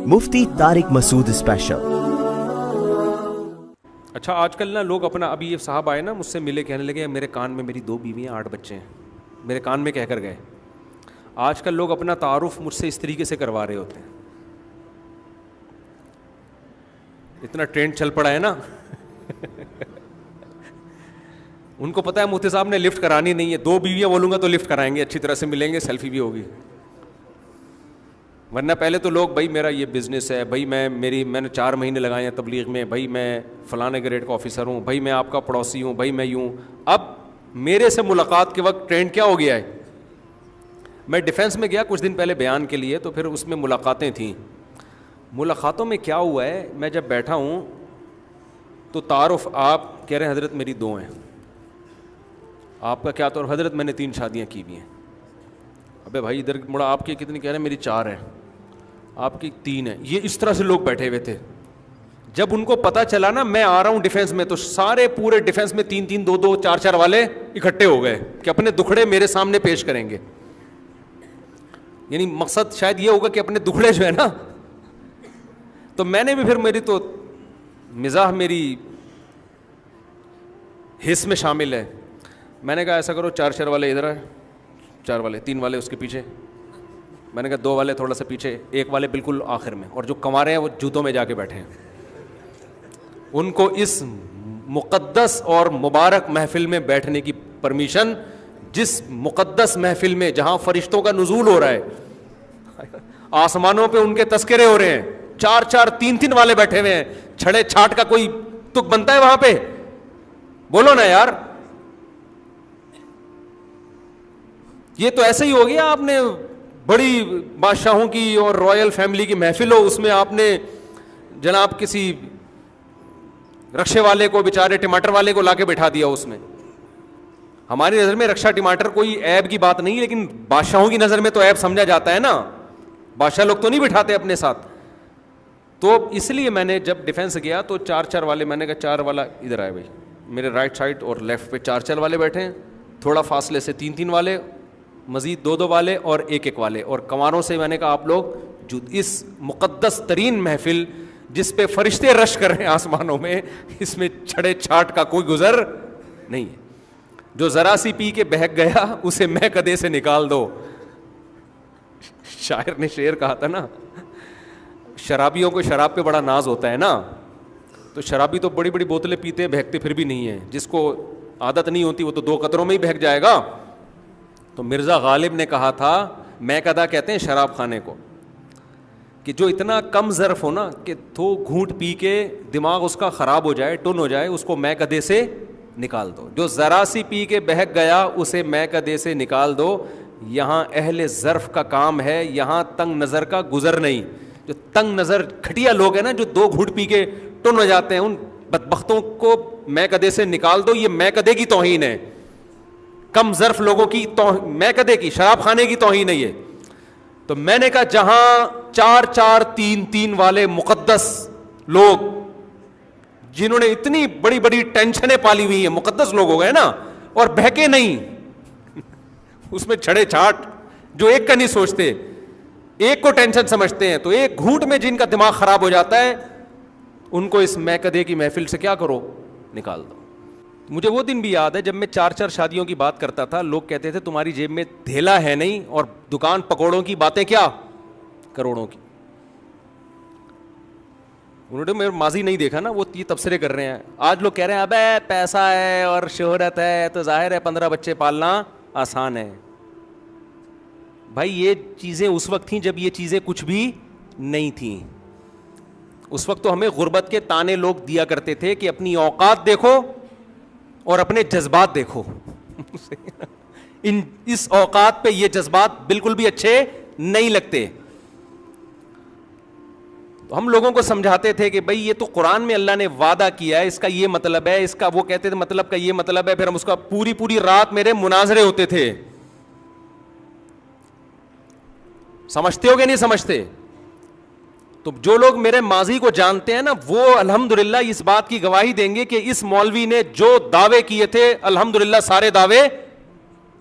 مفتی طارق مسعود special. اچھا آج کل نا لوگ اپنا، ابھی یہ صاحب آئے نا مجھ سے ملے، کہنے لگے میرے کان میں میری 2 بیویاں 8 بچے ہیں، میرے کان میں کہہ کر گئے۔ آج کل لوگ اپنا تعارف مجھ سے اس طریقے سے کروا رہے ہوتے ہیں، اتنا ٹرینڈ چل پڑا ہے نا ان کو پتا ہے مفتی صاحب نے لفٹ کرانی نہیں ہے، 2 بیویاں بولوں گا تو لفٹ کرائیں گے، اچھی طرح سے ملیں گے، سیلفی بھی ہوگی۔ ورنہ پہلے تو لوگ بھائی میرا یہ بزنس ہے، بھائی میں نے 4 مہینے لگائے ہیں تبلیغ میں، بھائی میں فلانے گریڈ کا آفیسر ہوں، بھائی میں آپ کا پڑوسی ہوں، بھائی میں یوں۔ اب میرے سے ملاقات کے وقت ٹرینڈ کیا ہو گیا ہے؟ میں ڈیفینس میں گیا کچھ دن پہلے بیان کے لیے، تو پھر اس میں ملاقاتیں تھیں۔ ملاقاتوں میں کیا ہوا ہے، میں جب بیٹھا ہوں تو تعارف آپ کہہ رہے ہیں حضرت میری 2 ہیں، آپ کا کیا تعارف؟ حضرت میں نے 3 شادیاں کی ہوئی ہیں۔ ابے بھائی ادھر مڑا، آپ کی کتنی؟ کہہ رہے ہیں میری 4 ہیں، آپ کی 3 ہیں۔ یہ اس طرح سے لوگ بیٹھے ہوئے تھے۔ جب ان کو پتا چلا نا میں آ رہا ہوں ڈیفینس میں، تو سارے پورے ڈیفینس میں 3-3 2-2 4-4 والے اکٹھے ہو گئے کہ اپنے دکھڑے میرے سامنے پیش کریں گے۔ یعنی مقصد شاید یہ ہوگا کہ اپنے دکھڑے جو ہے نا، تو میں نے بھی پھر، میری تو مزاح میری حص میں شامل ہے، میں نے کہا ایسا کرو 4 والے ادھر آئے، 4 والے، 3 والے اس کے پیچھے، میں نے کہا 2 والے تھوڑا سا پیچھے، 1 والے بالکل آخر میں، اور جو کنوارے ہیں وہ جوتوں میں جا کے بیٹھے ہیں۔ ان کو اس مقدس اور مبارک محفل میں بیٹھنے کی پرمیشن، جس مقدس محفل میں جہاں فرشتوں کا نزول ہو رہا ہے، آسمانوں پہ ان کے تذکرے ہو رہے ہیں، 4 3 والے بیٹھے ہوئے ہیں، چھڑے چھاٹ کا کوئی تک بنتا ہے وہاں پہ؟ بولو نا یار، یہ تو ایسے ہی ہو گیا، آپ نے بڑی بادشاہوں کی اور رائل فیملی کی محفل ہو، اس میں آپ نے جناب کسی رکشے والے کو، بیچارے ٹماٹر والے کو لا کے بٹھا دیا اس میں۔ ہماری نظر میں رکشا ٹماٹر کوئی عیب کی بات نہیں، لیکن بادشاہوں کی نظر میں تو عیب سمجھا جاتا ہے نا، بادشاہ لوگ تو نہیں بٹھاتے اپنے ساتھ۔ تو اس لیے میں نے جب ڈیفینس گیا تو 4 والے، میں نے کہا 4 والا ادھر آئے بھائی، میرے رائٹ سائڈ اور لیفٹ پہ 4 والے بیٹھے ہیں، تھوڑا فاصلے سے 3 والے، مزید 2 والے اور 1 والے، اور کنواروں سے میں نے کہا آپ لوگ اس مقدس ترین محفل جس پہ فرشتے رش کر رہے ہیں آسمانوں میں، اس میں چھڑے چھاٹ کا کوئی گزر نہیں ہے۔ جو ذرا سی پی کے بہک گیا اسے میں کدے سے نکال دو۔ شاعر نے شعر کہا تھا نا، شرابیوں کو شراب پہ بڑا ناز ہوتا ہے نا، تو شرابی تو بڑی بڑی بوتلیں پیتے ہیں، بہکتے پھر بھی نہیں ہیں، جس کو عادت نہیں ہوتی وہ تو 2 قطروں میں ہی بہک جائے گا۔ تو مرزا غالب نے کہا تھا، میں کدا کہتے ہیں شراب خانے کو، کہ جو اتنا کم ظرف ہو نا کہ 2 گھونٹ پی کے دماغ اس کا خراب ہو جائے، ٹن ہو جائے، اس کو میں کدے سے نکال دو۔ جو ذرا سی پی کے بہک گیا اسے میں کدے سے نکال دو۔ یہاں اہل ظرف کا کام ہے، یہاں تنگ نظر کا گزر نہیں۔ جو تنگ نظر گھٹیا لوگ ہیں نا، جو 2 گھونٹ پی کے ٹن ہو جاتے ہیں، ان بدبختوں کو میں کدے سے نکال دو۔ یہ میں کدے کی توہین ہے، کم ظرف لوگوں کی میں کدے کی، شراب خانے کی توہین ہے یہ۔ تو میں نے کہا جہاں 4 3 والے مقدس لوگ، جنہوں نے اتنی بڑی بڑی ٹینشنیں پالی ہوئی ہیں، مقدس لوگ ہو گئے نا، اور بہکے نہیں اس میں چھڑے چھاٹ، جو ایک کا نہیں سوچتے، ایک کو ٹینشن سمجھتے ہیں، تو ایک گھونٹ میں جن کا دماغ خراب ہو جاتا ہے، ان کو اس میں کدے کی محفل سے کیا کرو، نکال دو۔ مجھے وہ دن بھی یاد ہے جب میں 4 شادیوں کی بات کرتا تھا، لوگ کہتے تھے تمہاری جیب میں دھیلا ہے نہیں، اور دکان پکوڑوں کی باتیں کیا کروڑوں کی۔ انہوں نے میرا ماضی نہیں دیکھا نا، وہ یہ تبصرے کر رہے ہیں۔ آج لوگ کہہ رہے ہیں ابے پیسہ ہے اور شہرت ہے تو ظاہر ہے 15 بچے پالنا آسان ہے۔ بھائی یہ چیزیں اس وقت تھیں جب یہ چیزیں کچھ بھی نہیں تھیں۔ اس وقت تو ہمیں غربت کے تانے لوگ دیا کرتے تھے کہ اپنی اوقات دیکھو اور اپنے جذبات دیکھو۔ اس اوقات پہ یہ جذبات بالکل بھی اچھے نہیں لگتے۔ تو ہم لوگوں کو سمجھاتے تھے کہ بھئی یہ تو قرآن میں اللہ نے وعدہ کیا ہے، اس کا یہ مطلب ہے، اس کا وہ کہتے تھے مطلب کا یہ مطلب ہے، پھر ہم اس کا پوری رات میرے مناظرے ہوتے تھے۔ سمجھتے ہو کہ نہیں سمجھتے؟ تو جو لوگ میرے ماضی کو جانتے ہیں نا، وہ الحمدللہ اس بات کی گواہی دیں گے کہ اس مولوی نے جو دعوے کیے تھے الحمدللہ سارے دعوے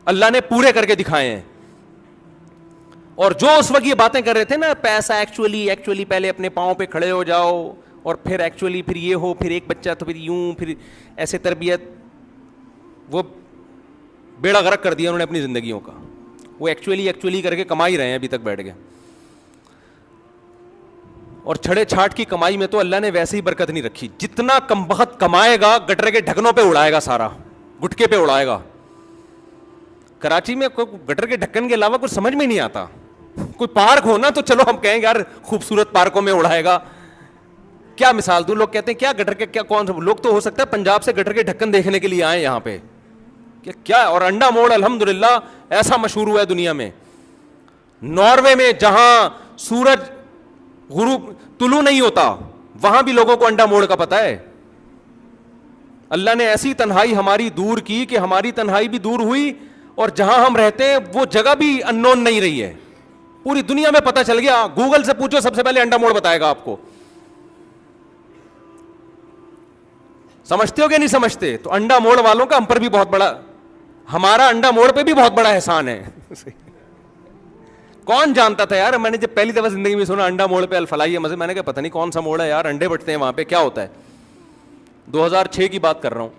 اللہ نے پورے کر کے دکھائے ہیں۔ اور جو اس وقت یہ باتیں کر رہے تھے نا, پیسہ ایکچولی پہلے اپنے پاؤں پہ کھڑے ہو جاؤ, اور پھر ایکچولی پھر یہ ہو, پھر ایک بچہ تو پھر یوں, پھر ایسے تربیت, وہ بیڑا غرق کر دیا انہوں نے اپنی زندگیوں کا. وہ ایکچولی کر کے کما ہی رہے ہیں ابھی تک بیٹھ گئے. اور چھڑے چھاٹ کی کمائی میں تو اللہ نے ویسے ہی برکت نہیں رکھی. جتنا کم بخت کمائے گا گٹر کے ڈھکنوں پہ اڑائے گا, سارا گٹکے پہ اڑائے گا. کراچی میں گٹر کے ڈھکن کے علاوہ کچھ سمجھ میں نہیں آتا. کوئی پارک ہو نا تو چلو ہم کہیں گے یار خوبصورت پارکوں میں اڑائے گا. کیا مثال دوں, لوگ کہتے ہیں کیا گٹر کے, کیا کون لوگ تو ہو سکتا ہے پنجاب سے گٹر کے ڈھکن دیکھنے کے لیے آئے یہاں پہ, کیا. اور انڈا موڑ الحمدللہ ایسا مشہور ہوا ہے دنیا میں. ناروے میں جہاں سورج غروب طلوع نہیں ہوتا وہاں بھی لوگوں کو انڈا موڑ کا پتہ ہے. اللہ نے ایسی تنہائی ہماری دور کی کہ ہماری تنہائی بھی دور ہوئی, اور جہاں ہم رہتے ہیں وہ جگہ بھی ان نون نہیں رہی ہے. پوری دنیا میں پتہ چل گیا, گوگل سے پوچھو سب سے پہلے انڈا موڑ بتائے گا آپ کو. سمجھتے ہو کہ نہیں سمجھتے؟ تو انڈا موڑ والوں کا ہم پر بھی بہت بڑا, ہمارا انڈا موڑ پہ بھی بہت بڑا احسان ہے. کون جانتا تھا یار, میں نے جب پہلی دفعہ زندگی میں سنا انڈا موڑ پہ الفلاحی مزے, میں نے کہا پتہ نہیں کون سا موڑ ہے یار, انڈے بٹتے ہیں وہاں پہ, کیا ہوتا ہے. 2006 کی بات کر رہا ہوں.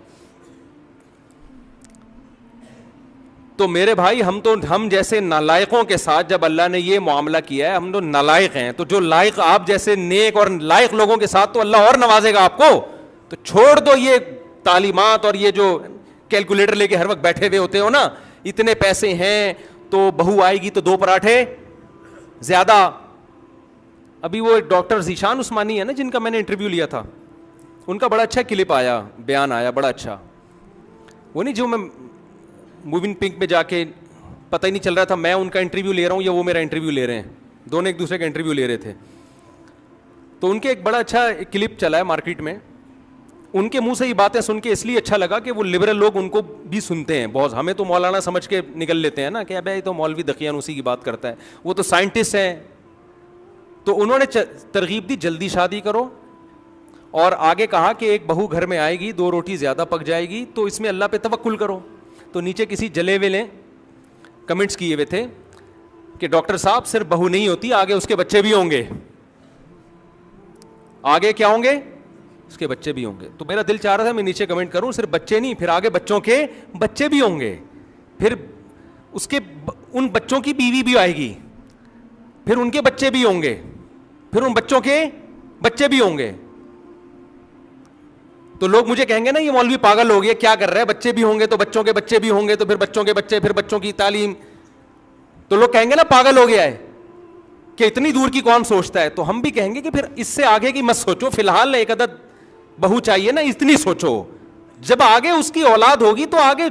تو میرے بھائی ہم جیسے نالائقوں کے ساتھ جب اللہ نے یہ معاملہ کیا ہے, ہم تو نالائق ہیں, تو جو لائق آپ جیسے نیک اور لائق لوگوں کے ساتھ تو اللہ اور نوازے گا آپ کو. تو چھوڑ دو یہ تعلیمات اور یہ جو کیلکولیٹر لے کے ہر وقت بیٹھے ہوئے ہوتے ہو نا, اتنے پیسے ہیں تو بہو آئے گی تو 2 پراٹھے زیادہ. ابھی وہ ڈاکٹر ذیشان عثمانی ہے نا جن کا میں نے انٹرویو لیا تھا, ان کا بڑا اچھا کلپ آیا, بیان آیا بڑا اچھا. وہ نہیں جو میں موونگ پنک میں جا کے پتہ ہی نہیں چل رہا تھا میں ان کا انٹرویو لے رہا ہوں یا وہ میرا انٹرویو لے رہے ہیں, دونوں ایک دوسرے کا انٹرویو لے رہے تھے. تو ان کے ایک بڑا اچھا کلپ چلا ہے مارکیٹ میں. ان کے منہ سے یہ باتیں سن کے اس لیے اچھا لگا کہ وہ لبرل لوگ ان کو بھی سنتے ہیں بہت. ہمیں تو مولانا سمجھ کے نکل لیتے ہیں نا کہ ابے تو مولوی دقیان اسی کی بات کرتا ہے, وہ تو سائنٹسٹ ہیں. تو انہوں نے ترغیب دی جلدی شادی کرو, اور آگے کہا کہ ایک بہو گھر میں آئے گی 2 روٹی زیادہ پک جائے گی, تو اس میں اللہ پہ توکل کرو. تو نیچے کسی جلے ہوئے نے کمنٹس کیے ہوئے تھے کہ ڈاکٹر صاحب صرف بہو نہیں ہوتی, آگے اس کے بچے بھی ہوں گے. آگے کیا ہوں گے؟ اس کے بچے بھی ہوں گے. تو میرا دل چاہ رہا تھا میں نیچے کمنٹ کروں صرف بچے نہیں, پھر آگے بچوں کے بچے بھی ہوں گے, پھر اس کے ان بچوں کی بیوی بھی آئے گی, پھر ان کے بچے بھی ہوں گے, پھر ان بچوں کے بچے بھی ہوں گے. تو لوگ مجھے کہیں گے نا یہ مولوی پاگل ہو گیا, کیا کر رہا ہے, بچے بھی ہوں گے تو بچوں کے بچے بھی ہوں گے, تو پھر بچوں کے بچے, پھر بچوں کی تعلیم. تو لوگ کہیں گے نا پاگل ہو گیا ہے کہ اتنی دور کی کون سوچتا ہے. تو ہم بھی کہیں گے کہ پھر اس سے آگے کی مت سوچو, فی الحال ایک عدد بہو چاہیے نا, اتنی سوچو. جب آگے اس کی اولاد ہوگی تو آگے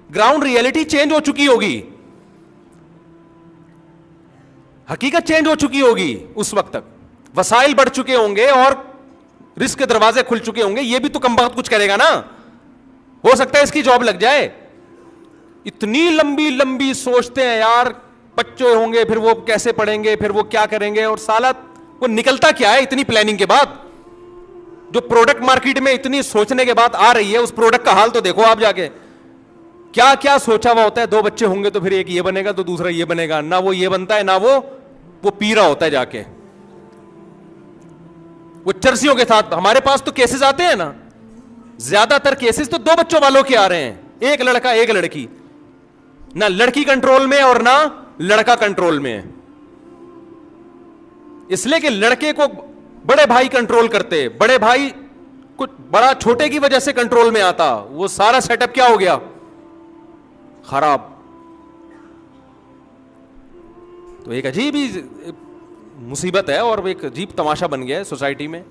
گراؤنڈ ریئلٹی چینج ہو چکی ہوگی, حقیقت چینج ہو چکی ہوگی. اس وقت تک وسائل بڑھ چکے ہوں گے اور رزق کے دروازے کھل چکے ہوں گے. یہ بھی تو کم بخت کچھ کرے گا نا, ہو سکتا ہے اس کی جاب لگ جائے. اتنی لمبی لمبی سوچتے ہیں یار, بچے ہوں گے پھر وہ کیسے پڑھیں گے, پھر وہ کیا کریں گے, اور سالہ وہ نکلتا کیا ہے اتنی پلاننگ کے بعد. جو پروڈکٹ مارکیٹ میں اتنی سوچنے کے بعد آ رہی ہے, اس پروڈکٹ کا حال تو دیکھو آپ جا کے, کیا کیا سوچا ہوا ہوتا ہے. 2 بچے ہوں گے تو پھر ایک یہ بنے گا تو دوسرا یہ بنے گا, نہ وہ یہ بنتا ہے نہ وہ پی رہا ہوتا ہے جا کے. وہ چرسیوں کے ساتھ ہمارے پاس تو کیسز آتے ہیں نا, زیادہ تر کیسز تو 2 بچوں والوں کے آ رہے ہیں, ایک لڑکا ایک لڑکی, نہ لڑکی کنٹرول میں اور نہ لڑکا کنٹرول میں. اس لیے کہ لڑکے کو بڑے بھائی کنٹرول کرتے, بڑے بھائی کچھ بڑا چھوٹے کی وجہ سے کنٹرول میں آتا, وہ سارا سیٹ اپ کیا ہو گیا, خراب. تو ایک عجیب ہی مصیبت ہے اور ایک عجیب تماشا بن گیا ہے سوسائٹی میں.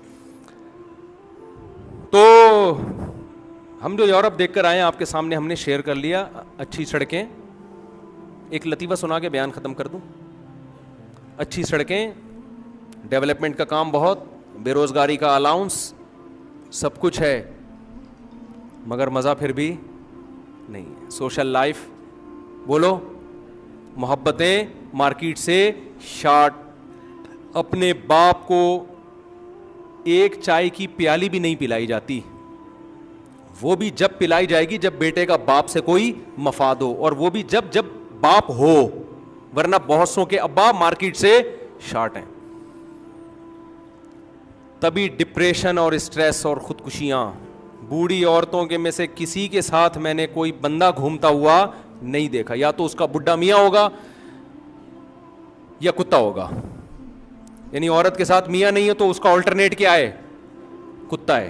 تو ہم جو یورپ دیکھ کر آئے ہیں آپ کے سامنے ہم نے شیئر کر لیا. اچھی سڑکیں, ایک لطیفہ سنا کے بیان ختم کر دوں. اچھی سڑکیں, ڈیولپمنٹ کا کام بہت, بے روزگاری کا الاؤنس, سب کچھ ہے, مگر مزہ پھر بھی نہیں. سوشل لائف بولو, محبتیں مارکیٹ سے شارٹ. اپنے باپ کو ایک چائے کی پیالی بھی نہیں پلائی جاتی, وہ بھی جب پلائی جائے گی جب بیٹے کا باپ سے کوئی مفاد ہو, اور وہ بھی جب باپ ہو. ورنہ بہت سو کے ابا مارکیٹ سے شارٹ ہیں. تبھی ڈپریشن اور اسٹریس اور خودکشیاں. بوڑھی عورتوں کے میں سے کسی کے ساتھ میں نے کوئی بندہ گھومتا ہوا نہیں دیکھا, یا تو اس کا بڈھا میاں ہوگا یا کتا ہوگا. یعنی عورت کے ساتھ میاں نہیں ہے تو اس کا آلٹرنیٹ کیا ہے؟ کتا ہے.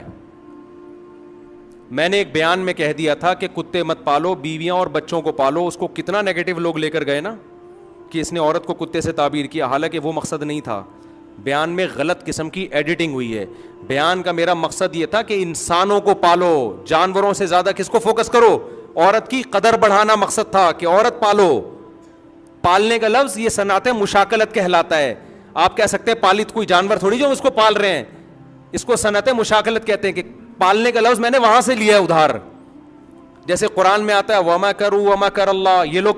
میں نے ایک بیان میں کہہ دیا تھا کہ کتے مت پالو, بیویاں اور بچوں کو پالو. اس کو کتنا نیگیٹو لوگ لے کر گئے نا کہ اس نے عورت کو کتے سے تعبیر کیا, حالانکہ وہ مقصد نہیں تھا. بیان میں غلط قسم کی ایڈیٹنگ ہوئی ہے. بیان کا میرا مقصد یہ تھا کہ انسانوں کو پالو, جانوروں سے زیادہ کس کو فوکس کرو؟ عورت کی قدر بڑھانا مقصد تھا کہ عورت پالو. پالنے کا لفظ یہ صنعت مشاکلت کہلاتا ہے. آپ کہہ سکتے ہیں پالت کوئی جانور تھوڑی جو اس کو پال رہے ہیں, اس کو صنعت مشاکلت کہتے ہیں کہ پالنے کا لفظ میں نے وہاں سے لیا ہے ادھار. جیسے قرآن میں آتا ہے وَمَكَرُوا وَمَكَرَ اللَّهُ, یہ لوگ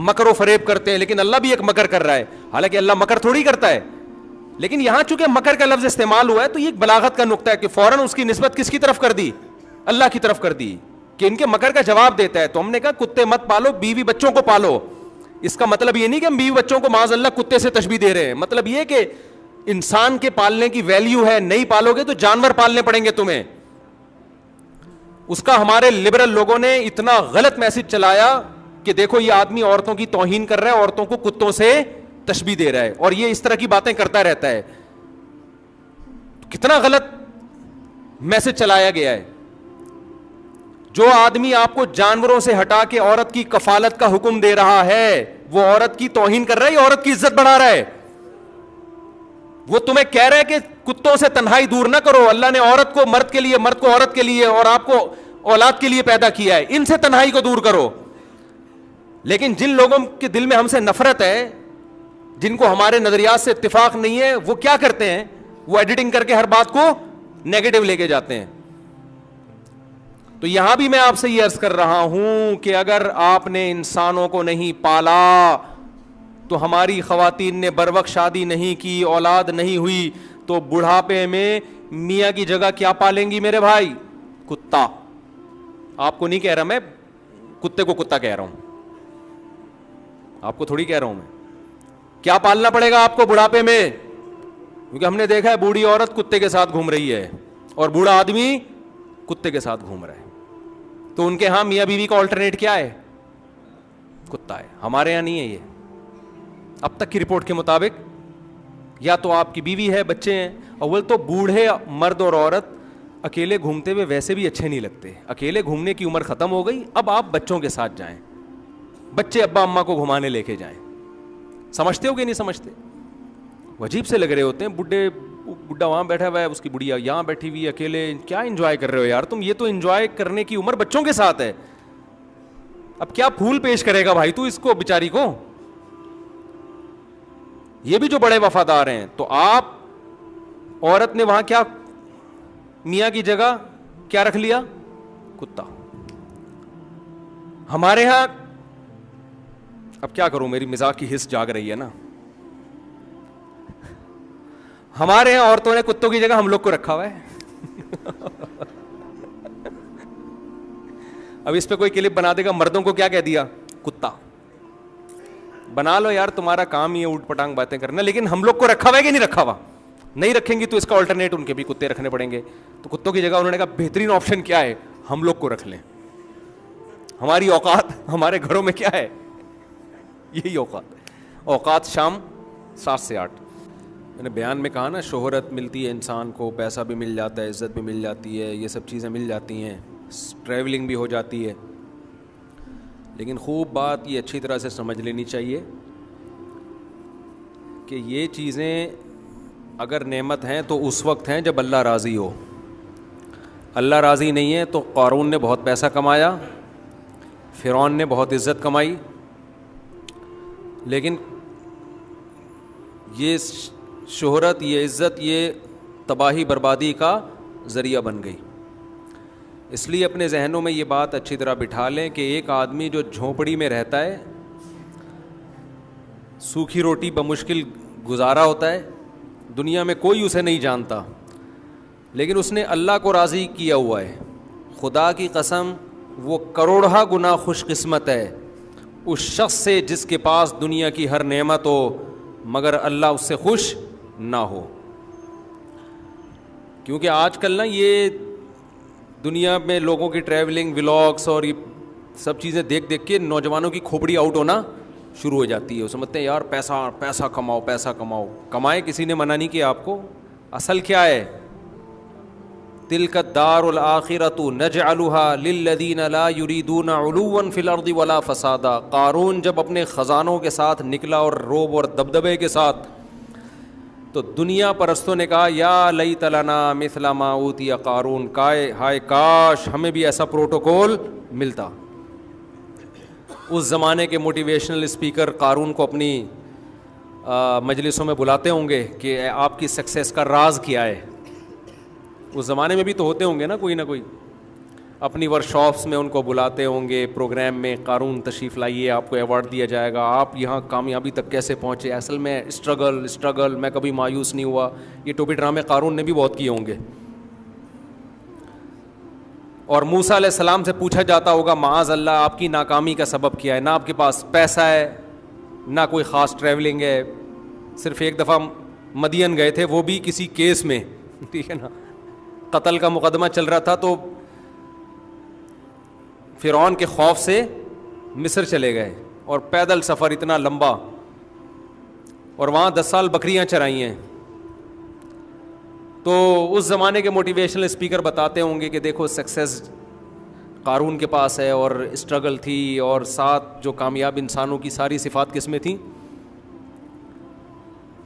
مکر و فریب کرتے ہیں لیکن اللہ بھی ایک مکر کر رہا ہے. حالانکہ اللہ مکر تھوڑی کرتا ہے, لیکن یہاں چونکہ مکر کا لفظ استعمال ہوا ہے تو یہ ایک بلاغت کا نقطہ ہے کہ فوراً اس کی نسبت کس کی طرف کر دی؟ اللہ کی طرف کر دی کہ ان کے مکر کا جواب دیتا ہے. تو ہم نے کہا کتے مت پالو, بیوی بچوں کو پالو. اس کا مطلب یہ نہیں کہ ہم بیوی بچوں کو معاذ اللہ کتے سے تشبیہ دے رہے ہیں. مطلب یہ کہ انسان کے پالنے کی ویلیو ہے, نہیں پالو گے تو جانور پالنے پڑیں گے تمہیں. اس کا ہمارے لبرل لوگوں نے اتنا غلط میسج چلایا کہ دیکھو یہ آدمی عورتوں کی توہین کر رہا ہے, عورتوں کو کتوں سے تشبیہ دے رہا ہے, اور یہ اس طرح کی باتیں کرتا رہتا ہے. کتنا غلط میسج چلایا گیا ہے. جو آدمی آپ کو جانوروں سے ہٹا کے عورت کی کفالت کا حکم دے رہا ہے وہ عورت کی توہین کر رہا ہے یا عورت کی عزت بڑھا رہا ہے؟ وہ تمہیں کہہ رہا ہے کہ کتوں سے تنہائی دور نہ کرو, اللہ نے عورت کو مرد کے لیے, مرد کو عورت کے لیے اور آپ کو اولاد کے لیے پیدا کیا ہے, ان سے تنہائی کو دور کرو. لیکن جن لوگوں کے دل میں ہم سے نفرت ہے, جن کو ہمارے نظریات سے اتفاق نہیں ہے, وہ کیا کرتے ہیں؟ وہ ایڈیٹنگ کر کے ہر بات کو نیگیٹو لے کے جاتے ہیں. تو یہاں بھی میں آپ سے یہ عرض کر رہا ہوں کہ اگر آپ نے انسانوں کو نہیں پالا تو ہماری خواتین نے بروقت شادی نہیں کی, اولاد نہیں ہوئی, تو بڑھاپے میں میاں کی جگہ کیا پالیں گی میرے بھائی؟ کتا. آپ کو نہیں کہہ رہا میں, کتے کو کتا کہہ رہا ہوں, آپ کو تھوڑی کہہ رہا ہوں میں. کیا پالنا پڑے گا آپ کو بڑھاپے میں؟ کیونکہ ہم نے دیکھا ہے بوڑھی عورت کتے کے ساتھ گھوم رہی ہے اور بوڑھا آدمی کتے کے ساتھ گھوم رہا ہے. تو ان کے ہاں میاں بیوی کا آلٹرنیٹ کیا ہے؟ کتا ہے. ہمارے یہاں نہیں ہے یہ. اب تک کی رپورٹ کے مطابق یا تو آپ کی بیوی ہے, بچے ہیں. اول تو بوڑھے مرد اور عورت اکیلے گھومتے ہوئے ویسے بھی اچھے نہیں لگتے. اکیلے گھومنے کی عمر ختم ہو گئی, اب آپ بچوں کے ساتھ جائیں, بچے ابا اماں کو گھمانے لے کے جائیں. سمجھتے ہو کہ نہیں سمجھتے؟ عجیب سے لگ رہے ہوتے ہیں. بڈھا وہاں بیٹھا ہوا ہے, اس کی بڑھیا یہاں بیٹھی ہوئی, اکیلے کیا انجوائے کر رہے ہو یار تم؟ یہ تو انجوائے کرنے کی عمر بچوں کے ساتھ ہے. اب کیا پھول پیش کرے گا بھائی تو اس کو بیچاری کو؟ یہ بھی جو بڑے وفادار ہیں. تو آپ عورت نے وہاں کیا میاں کی جگہ کیا رکھ لیا؟ کتا. ہمارے ہاں اب کیا کروں, میری مزاح کی حس جاگ رہی ہے نا. ہمارے یہاں عورتوں نے کتوں کی جگہ ہم لوگ کو رکھا ہوا ہے. اب اس پہ کوئی کلپ بنا دے گا, مردوں کو کیا کہہ دیا؟ کتا. بنا لو یار, تمہارا کام ہی ہے اوٹ پٹانگ باتیں کرنا. لیکن ہم لوگ کو رکھا ہوا ہے کہ نہیں رکھا ہوا؟ نہیں رکھیں گی تو اس کا آلٹرنیٹ ان کے بھی کتے رکھنے پڑیں گے. تو کتوں کی جگہ انہوں نے کہا بہترین آپشن کیا ہے؟ ہم لوگ کو رکھ لیں. ہماری اوقات ہمارے گھروں میں کیا ہے؟ یہی اوقات شام 7 سے 8. میں نے بیان میں کہا نا, شہرت ملتی ہے انسان کو, پیسہ بھی مل جاتا ہے, عزت بھی مل جاتی ہے, یہ سب چیزیں مل جاتی ہیں, ٹریولنگ بھی ہو جاتی ہے. لیکن خوب بات یہ اچھی طرح سے سمجھ لینی چاہیے کہ یہ چیزیں اگر نعمت ہیں تو اس وقت ہیں جب اللہ راضی ہو. اللہ راضی نہیں ہے تو قارون نے بہت پیسہ کمایا, فرعون نے بہت عزت کمائی, لیکن یہ شہرت, یہ عزت, یہ تباہی بربادی کا ذریعہ بن گئی. اس لیے اپنے ذہنوں میں یہ بات اچھی طرح بٹھا لیں کہ ایک آدمی جو جھونپڑی میں رہتا ہے, سوکھی روٹی بمشکل گزارا ہوتا ہے, دنیا میں کوئی اسے نہیں جانتا, لیکن اس نے اللہ کو راضی کیا ہوا ہے. خدا کی قسم وہ کروڑہ گنا خوش قسمت ہے. اس شخص سے جس کے پاس دنیا کی ہر نعمت ہو مگر اللہ اس سے خوش نہ ہو. کیونکہ آج کل نا یہ دنیا میں لوگوں کی ٹریولنگ ولاگس اور یہ سب چیزیں دیکھ دیکھ کے نوجوانوں کی کھوپڑی آؤٹ ہونا شروع ہو جاتی ہے. وہ سمجھتے ہیں یار پیسہ پیسہ کماؤ پیسہ کماؤ. کمائے, کسی نے منع نہیں کیا آپ کو. اصل کیا ہے؟ تلک الدار الآخرۃ نجعلها للذین لا یریدون علوا فی الارض ولا فسادا. قارون جب اپنے خزانوں کے ساتھ نکلا اور روب اور دبدبے کے ساتھ, تو دنیا پرستوں نے کہا یا لیت لنا مثل ما اوتی قارون, ہائے کاش ہمیں بھی ایسا پروٹوکول ملتا. اس زمانے کے موٹیویشنل اسپیکر قارون کو اپنی مجلسوں میں بلاتے ہوں گے کہ آپ کی سکسیس کا راز کیا ہے. اس زمانے میں بھی تو ہوتے ہوں گے نا کوئی نہ کوئی. اپنی ورکشاپس میں ان کو بلاتے ہوں گے, پروگرام میں قارون تشریف لائیے, آپ کو ایوارڈ دیا جائے گا, آپ یہاں کامیابی تک کیسے پہنچے. اصل میں اسٹرگل میں کبھی مایوس نہیں ہوا. یہ ٹوپی ڈرامے قارون نے بھی بہت کیے ہوں گے. اور موسیٰ علیہ السلام سے پوچھا جاتا ہوگا معاذ اللہ آپ کی ناکامی کا سبب کیا ہے. نہ آپ کے پاس پیسہ ہے, نہ کوئی خاص ٹریولنگ ہے. صرف ایک دفعہ مدین گئے تھے, وہ بھی کسی کیس میں, ٹھیک ہے نا, قتل کا مقدمہ چل رہا تھا, تو فرعون کے خوف سے مصر چلے گئے اور پیدل سفر اتنا لمبا, اور وہاں 10 سال بکریاں چرائی ہیں. تو اس زمانے کے موٹیویشنل اسپیکر بتاتے ہوں گے کہ دیکھو سکسیس قارون کے پاس ہے, اور اسٹرگل تھی, اور ساتھ جو کامیاب انسانوں کی ساری صفات کس میں تھیں؟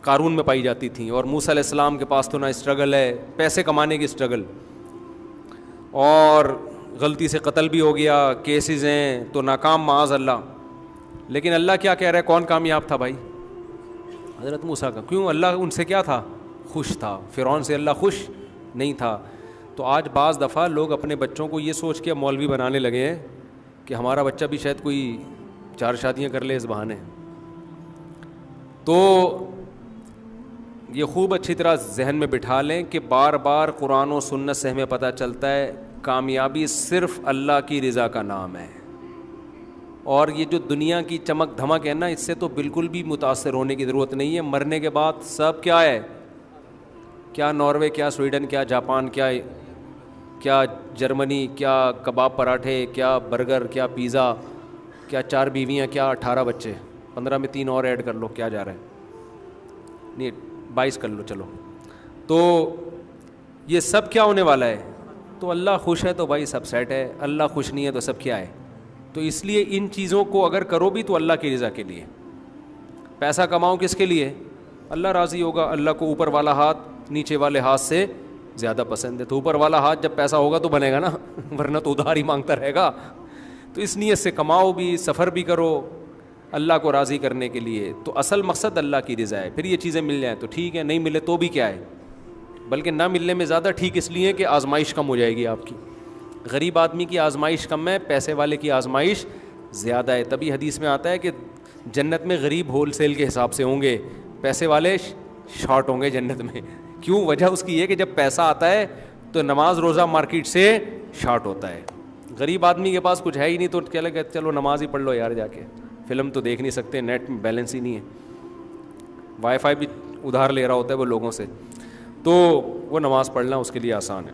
قارون میں پائی جاتی تھیں. اور موسیٰ علیہ السلام کے پاس تو نہ اسٹرگل ہے, پیسے کمانے کی اسٹرگل, اور غلطی سے قتل بھی ہو گیا, کیسز ہیں تو ناکام معاذ اللہ. لیکن اللہ کیا کہہ رہا ہے, کون کامیاب تھا بھائی؟ حضرت موسیٰ کا. کیوں؟ اللہ ان سے کیا تھا؟ خوش تھا. فرعون سے اللہ خوش نہیں تھا. تو آج بعض دفعہ لوگ اپنے بچوں کو یہ سوچ کے مولوی بنانے لگے ہیں کہ ہمارا بچہ بھی شاید کوئی 4 شادیاں کر لے اس بہانے. تو یہ خوب اچھی طرح ذہن میں بٹھا لیں کہ بار بار قرآن و سنت سے ہمیں پتہ چلتا ہے کامیابی صرف اللہ کی رضا کا نام ہے. اور یہ جو دنیا کی چمک دھمک ہے نا, اس سے تو بالکل بھی متاثر ہونے کی ضرورت نہیں ہے. مرنے کے بعد سب کیا ہے, کیا ناروے, کیا سویڈن, کیا جاپان, کیا جرمنی, کیا کباب پراٹھے, کیا برگر, کیا پیزا, کیا 4 بیویاں, کیا 18 بچے, 15 میں 3 اور ایڈ کر لو, کیا جا رہا ہے, نہیں 22 کر لو چلو. تو یہ سب کیا ہونے والا ہے؟ تو اللہ خوش ہے تو بھائی سب سیٹ ہے, اللہ خوش نہیں ہے تو سب کیا ہے. تو اس لیے ان چیزوں کو اگر کرو بھی تو اللہ کی رضا کے لیے. پیسہ کماؤ کس کے لیے؟ اللہ راضی ہوگا. اللہ کو اوپر والا ہاتھ نیچے والے ہاتھ سے زیادہ پسند ہے. تو اوپر والا ہاتھ جب پیسہ ہوگا تو بنے گا نا, ورنہ تو ادھار ہی مانگتا رہے گا. تو اس نیت سے کماؤ بھی, سفر بھی کرو اللہ کو راضی کرنے کے لیے. تو اصل مقصد اللہ کی رضا ہے. پھر یہ چیزیں مل جائیں تو ٹھیک ہے, نہیں ملے تو بھی کیا ہے, بلکہ نہ ملنے میں زیادہ ٹھیک اس لیے کہ آزمائش کم ہو جائے گی آپ کی. غریب آدمی کی آزمائش کم ہے, پیسے والے کی آزمائش زیادہ ہے. تبھی حدیث میں آتا ہے کہ جنت میں غریب ہول سیل کے حساب سے ہوں گے, پیسے والے شارٹ ہوں گے جنت میں. کیوں؟ وجہ اس کی یہ کہ جب پیسہ آتا ہے تو نماز روزہ مارکیٹ سے شارٹ ہوتا ہے. غریب آدمی کے پاس کچھ ہے ہی نہیں تو کیا لگے چلو نماز ہی پڑھ لو یار, جا کے فلم تو دیکھ نہیں سکتے, نیٹ میں بیلنس ہی نہیں ہے, وائی فائی بھی ادھار لے رہا ہوتا ہے وہ لوگوں سے, تو وہ نماز پڑھنا اس کے لیے آسان ہے.